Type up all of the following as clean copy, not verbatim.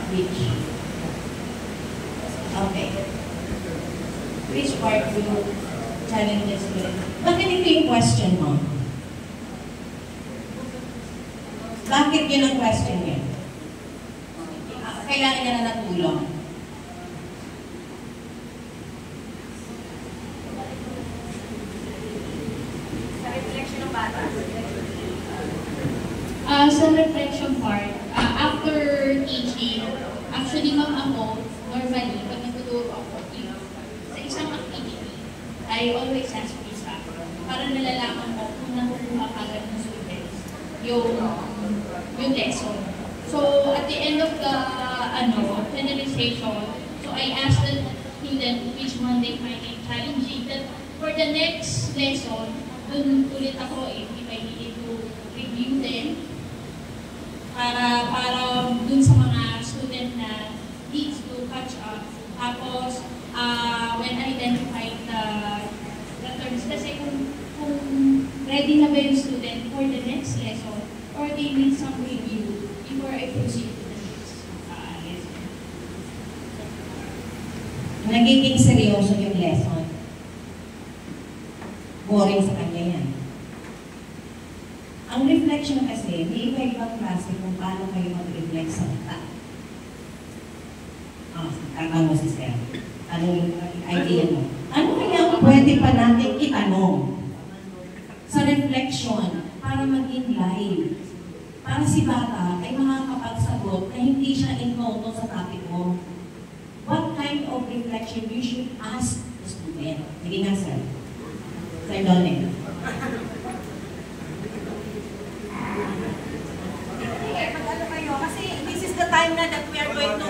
Which? Okay. Which part do you challenges with? Bakit ito yung question mo? Bakit yun ang question niya? Kailangan niya na natulong. Sa reflection ng bata? Sa reflection part, after teaching, actually ma'am ako, normally, pag nagtuturo ako, sa isang activity, I always ask Lisa para nalalaman ko kung nakukuha kagad ng students yung lesson. So, at the end of the finalization, so I asked the student which one they find it challenging. That for the next lesson, dun ulit ako if I needed to review them para dun sa mga student na needs to catch up. Tapos, when I identified the terms, kasi kung ready na ba yung student for the next lesson or they need some review before I proceed to the next lesson. Nagiging seryoso yung lesson. Boring sa kanya yan. Ang reflection kasi, may iba-ibang klase kung paano kayo mag-reflect sa utak. Kaka mo si Sir. Anong idea mo? Ano kaya ang pwede pa natin itanong sa reflection para maging live? Para si bata ay makakapagsagot na hindi siya involved sa topic mo. What kind of reflection you should ask the student? Sige nga, Sir. Sir Donnie. Mag-ano kayo? Kasi this is the time na that we are going to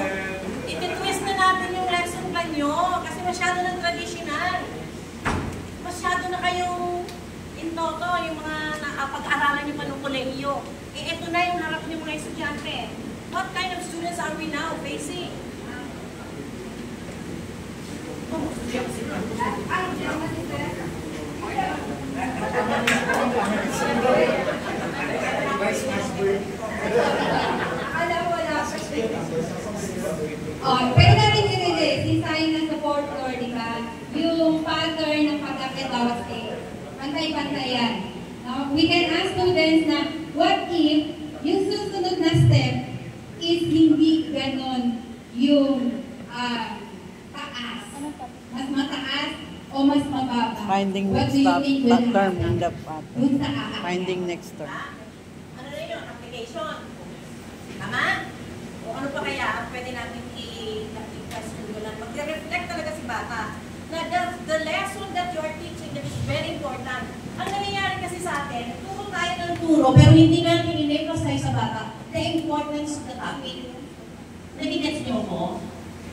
iti-twist na natin yung lesson plan nyo. Kasi masyado ng traditional. Masyado na kayong intoto, yung mga pag-aralan nyo pa ng kolehiyo. Ito na yung harap nyo mga estudyante. What kind of students are we now facing? Pero natin din, design na sa fourth floor, di ba? Yung pattern ng pag-akit bawat stage. Pantay-pantay yan. We can ask students na, what if yung susunod na step is hindi ganon yung taas? Mas mataas o mas mababa? Finding What next do you think will term happen? in the pattern. Dun sa aakyat. Finding next term. Ano na yun? Application. Tama? O ano pa kaya ang pwede natin i-question ko lang? Mag-reflect talaga si bata na the lesson that you are teaching that is very important. Ang nangyayari kasi sa atin, turo tayo ng turo, pero hindi natin in-emphasize sa bata the importance of the topic. Nagigets niyo ko?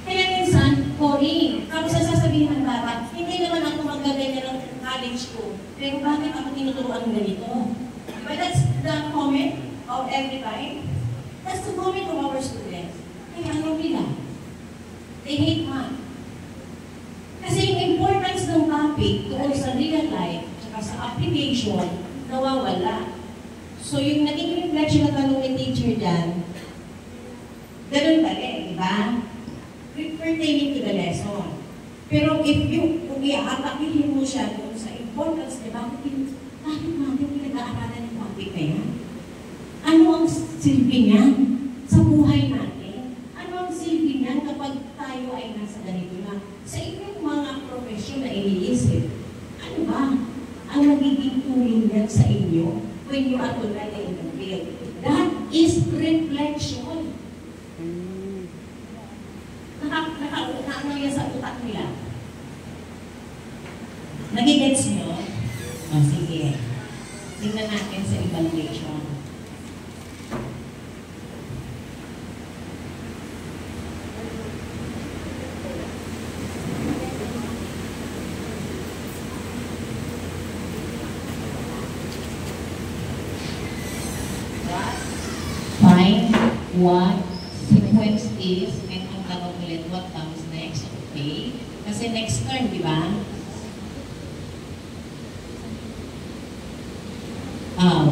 Kaya minsan, boring. Tapos sasabihin ng bata, hindi naman ako magaganyan ng college ko, pero bakit ako tinuturuan ganito? But that's the comment of every time. That's the comment of our students. Kaya ano nila? They hate math. Kasi yung importance ng topic doon sa real life at sa application, nawawala. So yung naging reflection na tanong ni teacher dyan, ganun ba rin, di ba? Pertaining to the lesson. Pero if you, kung i-atakihin mo siya doon sa importance, di ba? Bakit natin pinag-aaralan yung topic na yan? Ano ang silbi niyan sa buhay natin? Ano ang silbi niyan kapag tayo ay nasa ganito na? Sa inyong mga profesyon na iniisip, ano ba ang nagiging tulong yan sa inyo when you are already in the field? That is reflection. Nakauna yan sa utak nila. Nagigets nyo? O, sige. Tingnan natin sa evaluation. Find what sequence is, and ang tanong ulit, what comes next, okay? Kasi next term, di ba?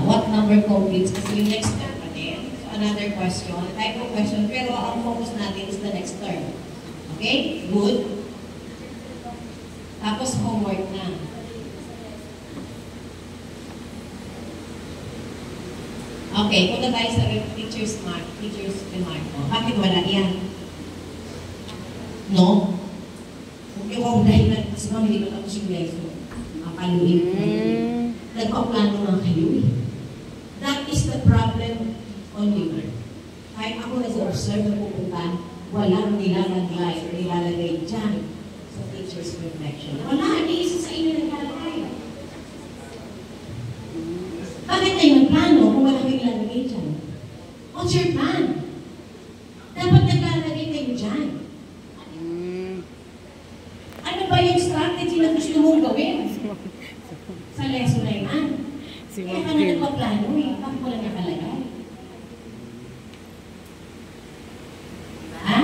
What number completes? Kasi yung next term pa din. So, ano another question, type of question, pero ang focus natin is the next term. Okay? Good. Tapos homework na. Okay, punta tayo sa teacher's remark. Bakit wala yan? No? Okay, wow, dahil na, kasi ma'am, hindi ko tapos yung lesson. Makaluin ko na yun. Nagpaplano nga kayo eh. That is the problem on liver. Kahit ako nag-observe na pupunta, walang nilalagay dyan sa teacher's reflection. Wala, hindi isa sa inyo naglalagay. Bakit kayo nagplano kung walang nilalagay dyan? What's your plan? Dapat naglalagay kayo dyan. Ano ba yung strategy na gusto mong gawin? Sa lesson na yan. Kaya ka na nagpaplano eh. Bakit wala nakalagay? Ha?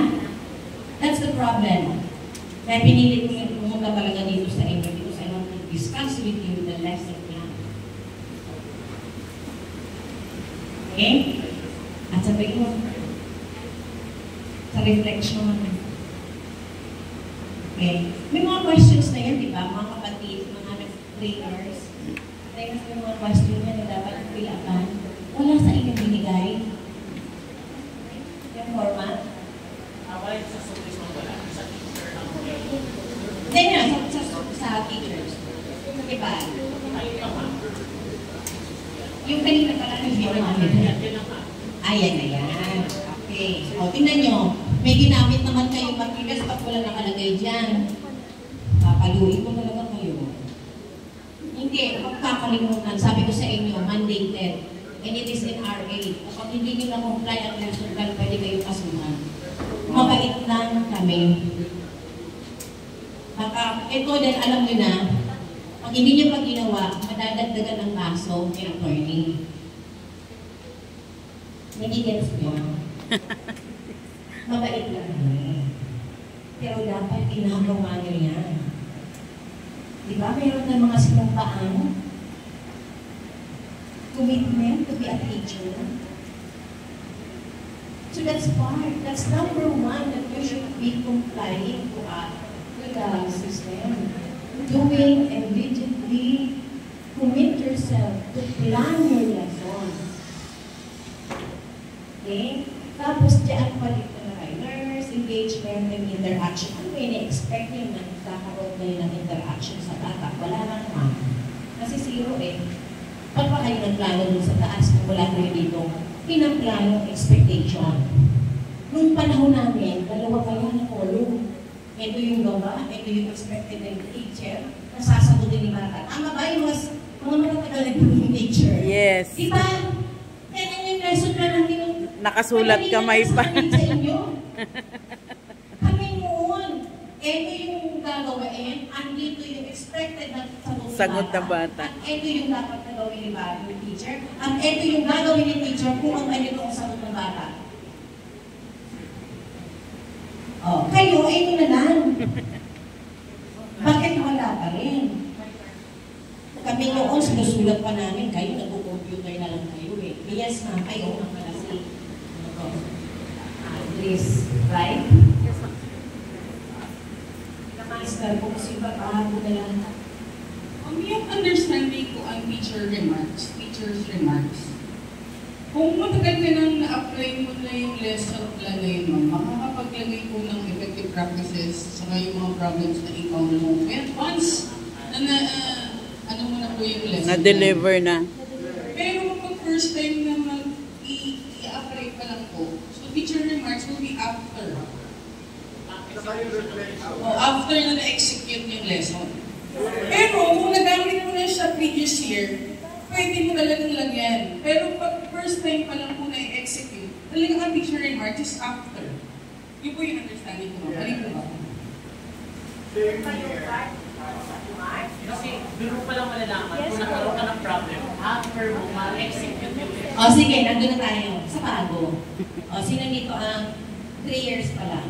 That's the problem. Kaya pinilit ko yung pumunta talaga dito sa inyo because I want to discuss with you the lesson plan. Okay? At sabi ko, sa reflection, okay. May mga questions na yan, di ba? Mga kapatid, mga trainers. May mga question yan na dapat pilakan. Wala sa inyong binigay. Yung format. Wala sa sulis mo wala. Sa teacher ang Hindi nga, sa teachers. Di ba? Yung kanina pala ng video namin. Ayan na yan. Okay. O, tingnan nyo. May ginamit naman kayo materials pag wala nakalagay dyan. Papaluin ko talaga kayo. Hindi, magkakalimutan. Sabi ko sa inyo, mandated. And it is in RA. Kapag hindi nyo na-comply ang lesson plan, pwede kayo kasuhan. Mabait lang kami. Baka, ito din alam nyo na, pag hindi nyo pa ginawa, madadagdagan ng kaso ng attorney. Nagigets mo yun? Mabait lang kami. Pero dapat ginagawa nyo yan. Diba? Meron na mga sinumpaan. Commitment to be a teacher. So that's part. That's number one that you should be complying to the system. Doing and diligently commit yourself to plan your lesson. Okay? Tapos dyan palit na learners, engagement, and interaction. Ano yung na-expect nyo na kakaroon kayo ng interaction sa bata? Wala lang naman. Kasi zero eh. Pag pa kayo nagplano dun sa taas kung wala kayo dito, pinagplano expectation. Nung panahon namin, dalawa pa yan na column. Ito yung gawa, ito yung expected ng teacher, nasasagutin ni bata. Tama ba yung mga matatagal na yung teacher? Yes. Diba? Kaya yung lesson na lang yung Nakasulat kamay pa. Sa inyo. Kami noon. Ito yung gagawin. Andito yung expected na sagot na bata. At ito yung dapat na gawin ni teacher. At ito yung gagawin ni teacher kung ang ganito ang sagot ng bata. Oh, kayo, ito na lang. Bakit wala pa rin? Kami noon, sinusulat pa namin. Kayo, nag-computer na lang kayo eh. Yes, ma'am. Kayo, ang pala si Liz, right? Yes, ma'am. Master, kung kasi ba kahapon na lang. Yung understanding ko ang teacher's remarks. Kung matagal ka nang na-apply mo na yung lesson plan na yun, makakapaglagay ko ng effective practices saka yung mga problems na encounter mo. And once na ano mo na po yung lesson Na-deliver na. Pero kapag first time na i-apply pa lang po, so teacher remarks will be after. After na na-execute yung lesson. Pero kung nagamit mo na siya previous year, pwede mo talagang lagyan. Pero pag first time pa lang po na-execute, talagang ang teacher remarks is after. Yun po yung understanding ko. Mali po ba? Kasi doon mo palang malalaman kung nakaroon ka ng problem after mo ma-execute yung lesson. O sige, nandun na tayo sa bago. O sino dito ang 3 years pa lang?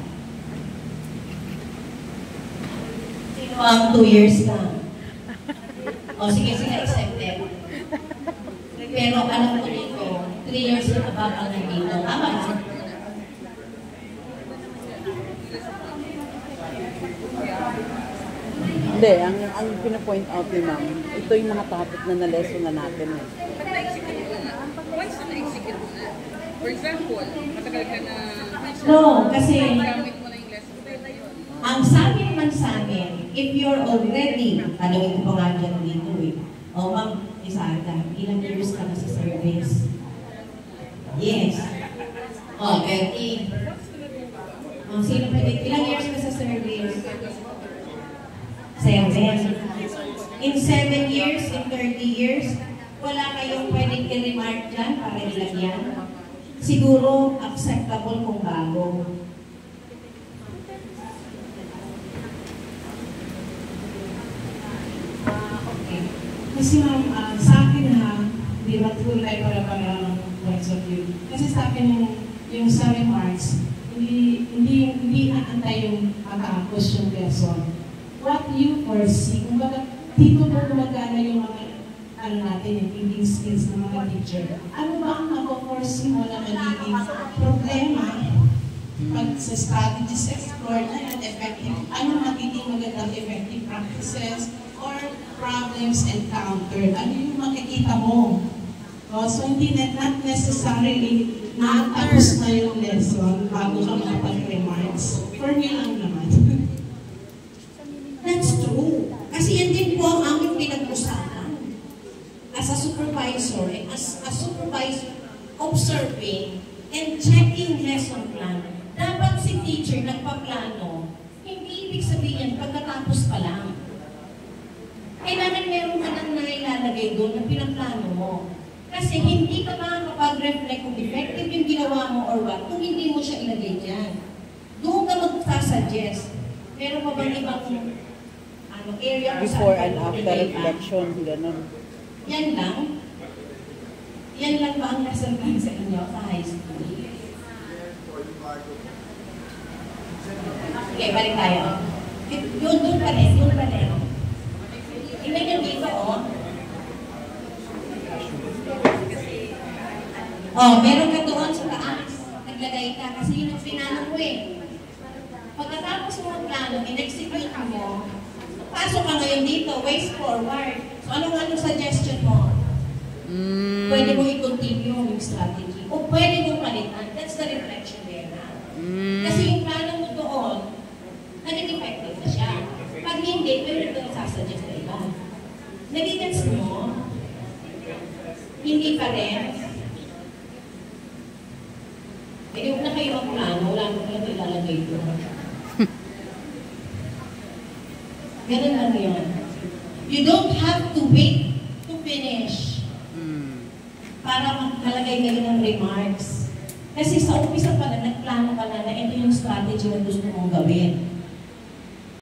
Sino ang 2 years lang? O sige, accepted. Pero alam ko dito, 3 3 years and above ang nandito. Tama ba? Hindi, ang pinapoint out ni ma'am, ito yung mga topic na na-lesson na natin. Eh. Once na na-execute mo na. For example, matagal ka na No, kasi gamit mo na yung lesson plan na yun. ang sabi naman sa amin, if you're already, tanongin ko pa nga dyan dito eh, o ma'am, Isada, ilang years ka na sa service? Yes. O, 30. O, sino pwede? Ilang years ka sa service? 7. In 7 years, in 30 years, wala kayong pwedeng i-remark dyan para ilagyan. Siguro, acceptable kung bago. Okay. Kasi ma'am, sa akin ha, hindi matulay para points of view. Kasi sa akin yung sa remarks, hindi aantay yung matapos yung lesson. What you foresee, kumbaga, dito po gumagana yung mga natin, yung thinking skills ng mga teacher. Ano ba ang mako-foresee mo na magiging problema pag sa strategies explored na effective? Ano magiging magandang effective practices or problems encountered? Ano yung makikita mo? So, hindi not necessarily natapos na yung lesson bago ka makapag-remarks. For me lang naman. That's true. Kasi yan din po ang aming pinag-usapan. As a supervisor, as a supervisor observing and checking lesson plan, dapat si teacher nagpaplano, hindi ibig sabihin pagkatapos pa lang. Kailangan meron ka nang nailalagay doon na pinaplano mo. Kasi hindi ka makakapag-reflect kung effective yung ginawa mo or what kung hindi mo siya ilagay dyan. Doon ka magsasuggest. Pero pa bang ibang area mo Before saan and ka after ilagay? reflection, gano'n. Yan lang? Yan lang ba ang lesson plan sa inyo sa high school? Okay, balik tayo. Doon pa rin, doon pa rin. Tingnan nyo dito, oh. Oh, meron ka doon sa taas. Naglagay ka kasi yun ang pinano mo eh. Pagkatapos mo ang plano, in-execute mo, pasok ka ngayon dito, ways forward. So, anong suggestion mo? Pwede mo i-continue yung strategy. O pwede mo palitan. That's the reflection there na. Kasi yung plano mo doon, naging effective na siya. Pag hindi, pwede mo sasuggest na iba. Nagigets mo? Hindi pa rin. Eh, huwag na kayo ang plano, wala mo kayo ilalagay doon. Ganun lang yun. You don't have to wait to finish para maglagay kayo ng remarks. Kasi sa umpisa pa na, nagplano ka na ito yung strategy na gusto mong gawin.